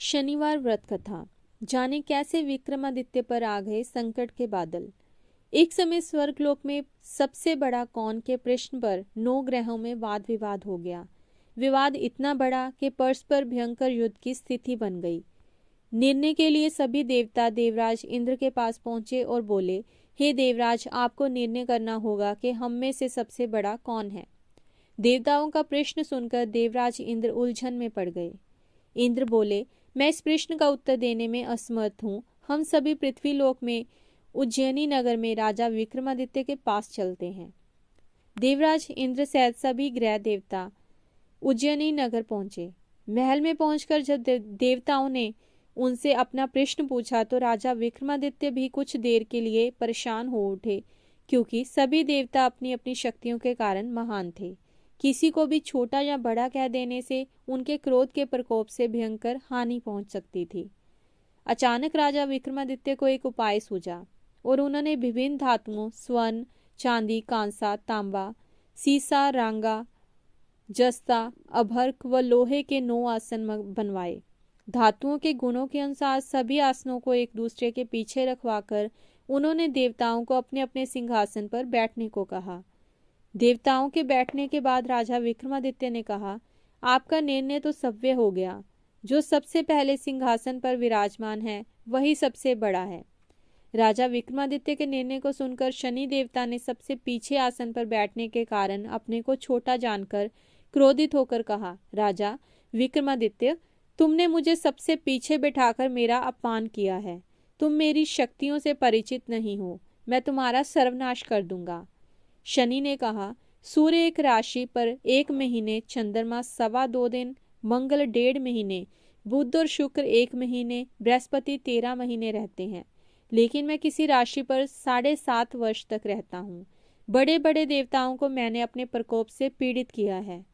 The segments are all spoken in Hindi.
शनिवार व्रत कथा। जाने कैसे विक्रमादित्य पर आ गए संकट के बादल। एक समय स्वर्गलोक में सबसे बड़ा कौन के प्रश्न पर 9 ग्रहों में वाद विवाद हो गया। विवाद इतना बड़ा कि परस्पर भयंकर युद्ध की स्थिति बन गई। निर्णय के लिए सभी देवता देवराज इंद्र के पास पहुंचे और बोले, हे देवराज, आपको निर्णय करना होगा कि हम में से सबसे बड़ा कौन है। देवताओं का प्रश्न सुनकर देवराज इंद्र उलझन में पड़ गए। इंद्र बोले, मैं इस प्रश्न का उत्तर देने में असमर्थ हूँ। हम सभी पृथ्वी लोक में उज्जैनी नगर में राजा विक्रमादित्य के पास चलते हैं। देवराज इंद्र सहित सभी ग्रह देवता उज्जैनी नगर पहुंचे। महल में पहुंचकर जब देवताओं ने उनसे अपना प्रश्न पूछा तो राजा विक्रमादित्य भी कुछ देर के लिए परेशान हो उठे, क्योंकि सभी देवता अपनी अपनी शक्तियों के कारण महान थे। किसी को भी छोटा या बड़ा कह देने से उनके क्रोध के प्रकोप से भयंकर हानि पहुंच सकती थी। अचानक राजा विक्रमादित्य को एक उपाय सूझा और उन्होंने विभिन्न धातुओं स्वर्ण, चांदी, कांसा, तांबा, सीसा, रांगा, जस्ता, अभर्क व लोहे के 9 आसन बनवाए। धातुओं के गुणों के अनुसार सभी आसनों को एक दूसरे के पीछे रखवाकर उन्होंने देवताओं को अपने अपने सिंहासन पर बैठने को कहा। देवताओं के बैठने के बाद राजा विक्रमादित्य ने कहा, आपका निर्णय तो सव्य हो गया। जो सबसे पहले सिंहासन पर विराजमान है वही सबसे बड़ा है। राजा विक्रमादित्य के निर्णय को सुनकर शनि देवता ने सबसे पीछे आसन पर बैठने के कारण अपने को छोटा जानकर क्रोधित होकर कहा, राजा विक्रमादित्य, तुमने मुझे सबसे पीछे बैठाकर मेरा अपमान किया है। तुम मेरी शक्तियों से परिचित नहीं हो। मैं तुम्हारा सर्वनाश कर दूंगा। शनि ने कहा, सूर्य एक राशि पर 1 महीने, चंद्रमा 2.25 दिन, मंगल 1.5 महीने, बुध और शुक्र 1 महीने, बृहस्पति 13 महीने रहते हैं, लेकिन मैं किसी राशि पर 7.5 वर्ष तक रहता हूँ। बड़े बड़े देवताओं को मैंने अपने प्रकोप से पीड़ित किया है।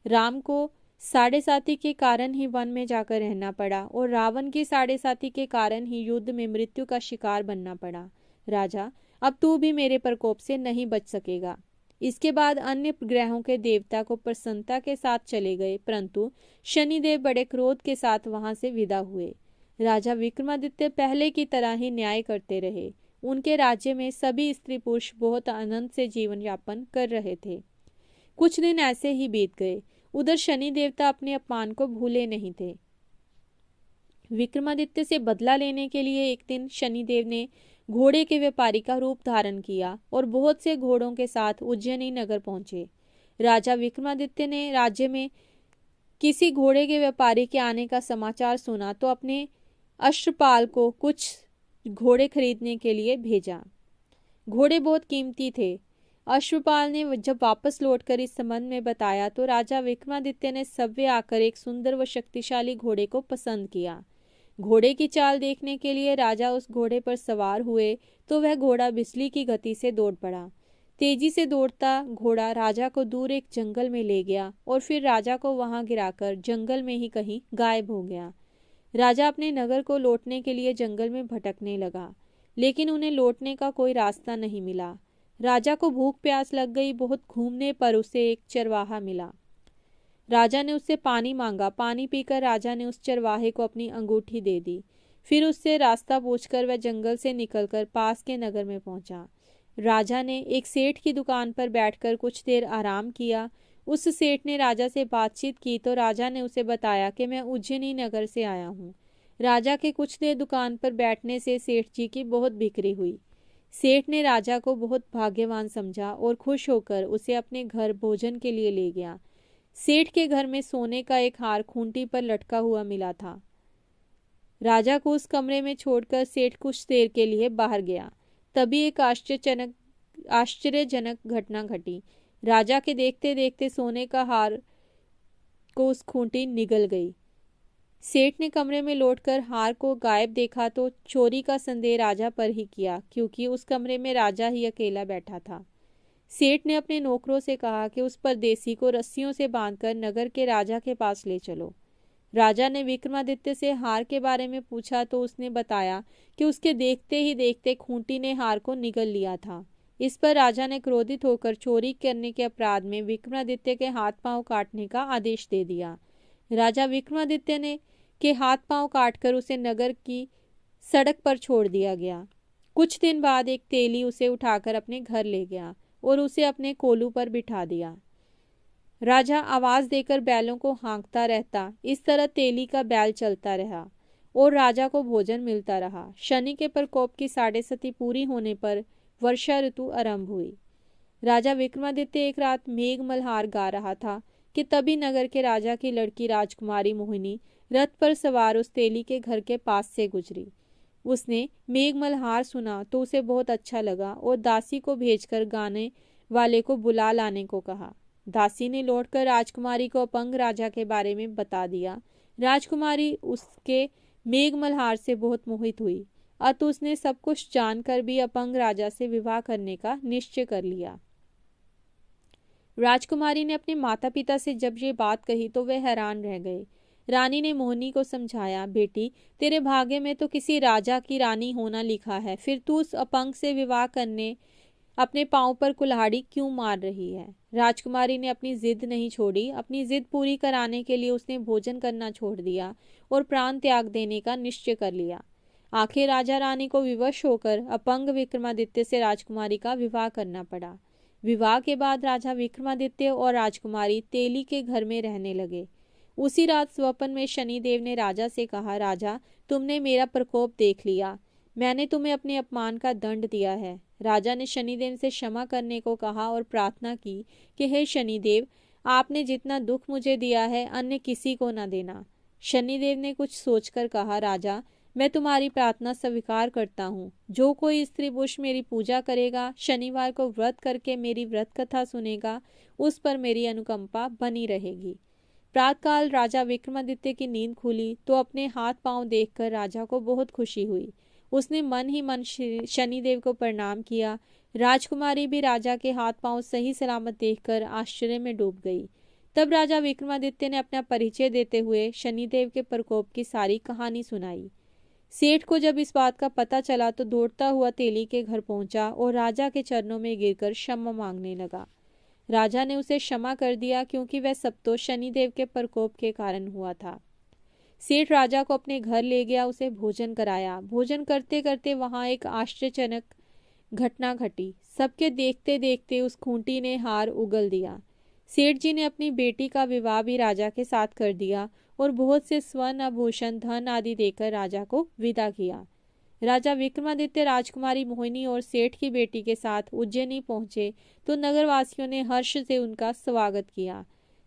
राम को 7.5 के कारण ही वन में जाकर रहना पड़ा और रावण की 7.5 के कारण ही युद्ध में मृत्यु का शिकार बनना पड़ा। राजा, अब तू भी मेरे प्रकोप से नहीं बच सकेगा। इसके बाद अन्य ग्रहों के देवता को प्रसन्नता के साथ चले गए, परंतु शनिदेव बड़े क्रोध के साथ वहां से विदा हुए। राजा विक्रमादित्य पहले की तरह ही न्याय करते रहे। उनके राज्य में सभी स्त्री पुरुष बहुत आनंद से जीवन यापन कर रहे थे। कुछ दिन ऐसे ही बीत गए। उधर शनि देवता अपने अपमान को भूले नहीं थे। विक्रमादित्य से बदला लेने के लिए एक दिन शनिदेव ने घोड़े के व्यापारी का रूप धारण किया और बहुत से घोड़ों के साथ उज्जैनी नगर पहुंचे। राजा विक्रमादित्य ने राज्य में किसी घोड़े के व्यापारी के आने का समाचार सुना तो अपने अश्वपाल को कुछ घोड़े खरीदने के लिए भेजा। घोड़े बहुत कीमती थे। अश्वपाल ने जब वापस लौटकर इस संबंध में बताया तो राजा विक्रमादित्य ने सव्य आकर एक सुंदर व शक्तिशाली घोड़े को पसंद किया। घोड़े की चाल देखने के लिए राजा उस घोड़े पर सवार हुए तो वह घोड़ा बिजली की गति से दौड़ पड़ा। तेजी से दौड़ता घोड़ा राजा को दूर एक जंगल में ले गया और फिर राजा को वहां गिराकर जंगल में ही कहीं गायब हो गया। राजा अपने नगर को लौटने के लिए जंगल में भटकने लगा, लेकिन उन्हें लौटने का कोई रास्ता नहीं मिला। राजा को भूख प्यास लग गई। बहुत घूमने पर उसे एक चरवाहा मिला। राजा ने उससे पानी मांगा। पानी पीकर राजा ने उस चरवाहे को अपनी अंगूठी दे दी। फिर उससे रास्ता पूछकर वह जंगल से निकलकर पास के नगर में पहुंचा। राजा ने एक सेठ की दुकान पर बैठकर कुछ देर आराम किया। उस सेठ ने राजा से बातचीत की तो राजा ने उसे बताया कि मैं उज्जैनी नगर से आया हूँ। राजा के कुछ देर दुकान पर बैठने से सेठ जी की बहुत बिक्री हुई। सेठ ने राजा को बहुत भाग्यवान समझा और खुश होकर उसे अपने घर भोजन के लिए ले गया। सेठ के घर में सोने का एक हार खूंटी पर लटका हुआ मिला था। राजा को उस कमरे में छोड़कर सेठ कुछ देर के लिए बाहर गया। तभी एक आश्चर्यजनक घटना घटी। राजा के देखते देखते सोने का हार को उस खूंटी निगल गई। सेठ ने कमरे में लौटकर हार को गायब देखा तो चोरी का संदेह राजा पर ही किया, क्योंकि उस कमरे में राजा ही अकेला बैठा था। सेठ ने अपने नौकरों से कहा कि उस परदेसी को रस्सियों से बांधकर नगर के राजा के पास ले चलो। राजा ने विक्रमादित्य से हार के बारे में पूछा तो उसने बताया कि उसके देखते ही देखते खूंटी ने हार को निगल लिया था। इस पर राजा ने क्रोधित होकर चोरी करने के अपराध में विक्रमादित्य के हाथ पांव काटने का आदेश दे दिया। राजा विक्रमादित्य ने के हाथ पांव काटकर उसे नगर की सड़क पर छोड़ दिया गया। कुछ दिन बाद एक तेली उसे उठाकर अपने घर ले गया और उसे अपने कोलू पर बिठा दिया। राजा आवाज देकर बैलों को हाँकता रहता। इस तरह तेली का बैल चलता रहा और राजा को भोजन मिलता रहा। शनि के प्रकोप की 7.5 पूरी होने पर वर्षा ऋतु आरंभ हुई। राजा विक्रमादित्य एक रात मेघ मल्हार गा रहा था कि तभी नगर के राजा की लड़की राजकुमारी मोहिनी रथ पर सवार उस तेली के घर के पास से गुजरी। उसने मेघ मल्हार सुना तो उसे बहुत अच्छा लगा और दासी को भेजकर गाने वाले को बुला लाने को कहा। दासी ने लौटकर राजकुमारी को अपंग राजा के बारे में बता दिया। राजकुमारी उसके मेघ मल्हार से बहुत मोहित हुई, अतः उसने सब कुछ जानकर भी अपंग राजा से विवाह करने का निश्चय कर लिया। राजकुमारी ने अपने माता पिता से जब ये बात कही तो वे हैरान रह गए। रानी ने मोहिनी को समझाया, बेटी, तेरे भाग्य में तो किसी राजा की रानी होना लिखा है, फिर तू उस अपंग से विवाह करने अपने पांव पर कुल्हाड़ी क्यों मार रही है। राजकुमारी ने अपनी जिद नहीं छोड़ी। अपनी जिद पूरी कराने के लिए उसने भोजन करना छोड़ दिया और प्राण त्याग देने का निश्चय कर लिया। आखिर राजा रानी को विवश होकर अपंग विक्रमादित्य से राजकुमारी का विवाह करना पड़ा। विवाह के बाद राजा विक्रमादित्य और राजकुमारी तेली के घर में रहने लगे। उसी रात स्वप्न में शनिदेव ने राजा से कहा, राजा, तुमने मेरा प्रकोप देख लिया, मैंने तुम्हें अपने अपमान का दंड दिया है। राजा ने शनिदेव से क्षमा करने को कहा और प्रार्थना की कि हे शनिदेव, आपने जितना दुख मुझे दिया है अन्य किसी को न देना। शनिदेव ने कुछ सोचकर कहा, राजा, मैं तुम्हारी प्रार्थना स्वीकार करता हूँ। जो कोई स्त्री पुरुष मेरी पूजा करेगा, शनिवार को व्रत करके मेरी व्रत कथा सुनेगा, उस पर मेरी अनुकंपा बनी रहेगी। प्रातःकाल राजा विक्रमादित्य की नींद खुली तो अपने हाथ पांव देखकर राजा को बहुत खुशी हुई। उसने मन ही मन शनिदेव को प्रणाम किया। राजकुमारी भी राजा के हाथ पांव सही सलामत देखकर आश्चर्य में डूब गई। तब राजा विक्रमादित्य ने अपना परिचय देते हुए शनिदेव के प्रकोप की सारी कहानी सुनाई। सेठ को जब इस बात का पता चला तो दौड़ता हुआ तेली के घर पहुंचा और राजा के चरणों में गिरकर क्षमा मांगने लगा। राजा ने उसे क्षमा कर दिया क्योंकि वह सब तो शनिदेव के प्रकोप के कारण हुआ था। सेठ राजा को अपने घर ले गया, उसे भोजन कराया। भोजन करते करते वहां एक आश्चर्यजनक घटना घटी। सबके देखते देखते उस खूंटी ने हार उगल दिया। सेठ जी ने अपनी बेटी का विवाह भी राजा के साथ कर दिया और बहुत से स्वर्ण आभूषण धन आदि देकर राजा को विदा किया। राजा विक्रमादित्य राजकुमारी मोहिनी और सेठ की बेटी के साथ उज्जैनी पहुंचे तो नगरवासियों ने हर्ष से उनका स्वागत किया।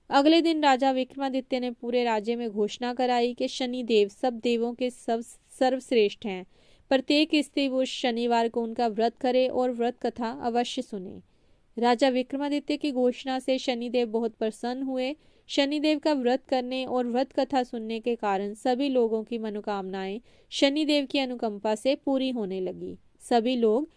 अगले दिन राजा विक्रमादित्य ने पूरे राज्य में घोषणा कराई कि शनिदेव सब देवों के सब सर्वश्रेष्ठ हैं। प्रत्येक स्त्री पुरुष शनिवार को उनका व्रत करे और व्रत कथा अवश्य सुने। राजा विक्रमादित्य की घोषणा से शनिदेव बहुत प्रसन्न हुए। शनिदेव का व्रत करने और व्रत कथा सुनने के कारण सभी लोगों की मनोकामनाएं शनिदेव की अनुकंपा से पूरी होने लगी। सभी लोग